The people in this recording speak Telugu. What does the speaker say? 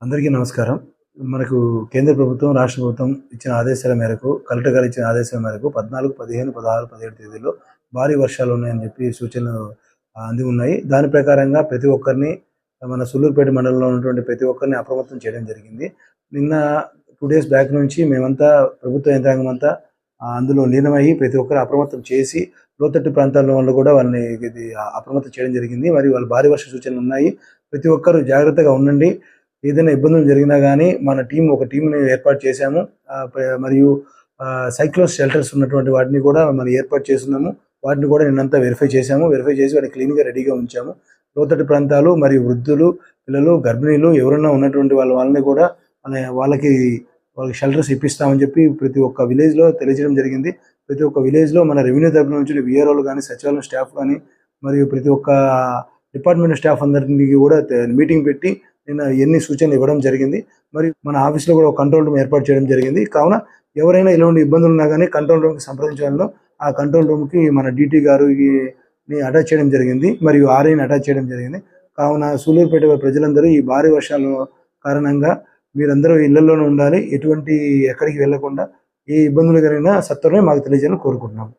అందరికీ నమస్కారం. మనకు కేంద్ర ప్రభుత్వం, రాష్ట్ర ప్రభుత్వం ఇచ్చిన ఆదేశాల మేరకు, కలెక్టర్ గారు ఇచ్చిన ఆదేశాల మేరకు 14, 15, 16, 17 తేదీల్లో భారీ వర్షాలు ఉన్నాయని చెప్పి సూచనలు అంది ఉన్నాయి. దాని ప్రకారంగా ప్రతి ఒక్కరిని మన సుల్లూరుపేట మండలంలో ఉన్నటువంటి ప్రతి ఒక్కరిని అప్రమత్తం చేయడం జరిగింది. నిన్న 2 డేస్ బ్యాక్ నుంచి మేమంతా ప్రభుత్వ యంత్రాంగం అంతా అందులో లీనమయ్యి ప్రతి ఒక్కరు అప్రమత్తం చేసి లోతట్టు ప్రాంతాల వాళ్ళు కూడా వాళ్ళని అప్రమత్తం చేయడం జరిగింది. మరియు వాళ్ళు భారీ వర్ష సూచనలు ఉన్నాయి. ప్రతి ఒక్కరు జాగ్రత్తగా ఉండండి. ఏదైనా ఇబ్బందులు జరిగినా కానీ మన ఒక టీంని ఏర్పాటు చేశాము. మరియు సైక్లోన్ షెల్టర్స్ ఉన్నటువంటి వాటిని కూడా మనం ఏర్పాటు చేస్తున్నాము. వాటిని కూడా నిన్నంతా వెరిఫై చేశాము. వెరిఫై చేసి వాటిని క్లీన్గా రెడీగా ఉంచాము. లోతట్టు ప్రాంతాలు మరియు వృద్ధులు, పిల్లలు, గర్భిణీలు ఎవరైనా ఉన్నటువంటి వాళ్ళని కూడా వాళ్ళకి షెల్టర్స్ ఇప్పిస్తామని చెప్పి ప్రతి ఒక్క విలేజ్లో తెలియజేయడం జరిగింది. ప్రతి ఒక్క విలేజ్లో మన రెవెన్యూ తరఫు నుంచి విఆర్ఓలు కానీ, సచివాలయం స్టాఫ్ కానీ, మరియు ప్రతి ఒక్క డిపార్ట్మెంట్ స్టాఫ్ అందరినీ కూడా మీటింగ్ పెట్టి నిన్న ఎన్ని సూచనలు ఇవ్వడం జరిగింది. మరి మన ఆఫీస్లో కూడా ఒక కంట్రోల్ రూమ్ ఏర్పాటు చేయడం జరిగింది. కావున ఎవరైనా ఇలాంటి ఇబ్బందులు ఉన్నా కానీ కంట్రోల్ రూమ్కి సంప్రదించడంలో ఆ కంట్రోల్ రూమ్కి మన డీటీ గారు అటాచ్ చేయడం జరిగింది. మరియు ఆర్ఐని అటాచ్ చేయడం జరిగింది. కావున సూళ్ళూరుపేట ప్రజలందరూ ఈ భారీ వర్షాల కారణంగా మీరందరూ ఇళ్లలోనే ఉండాలి. ఎక్కడికి వెళ్లకుండా ఏ ఇబ్బందులు కలిగినా సత్వరమే మాకు తెలియజేయాలని కోరుకుంటున్నాం.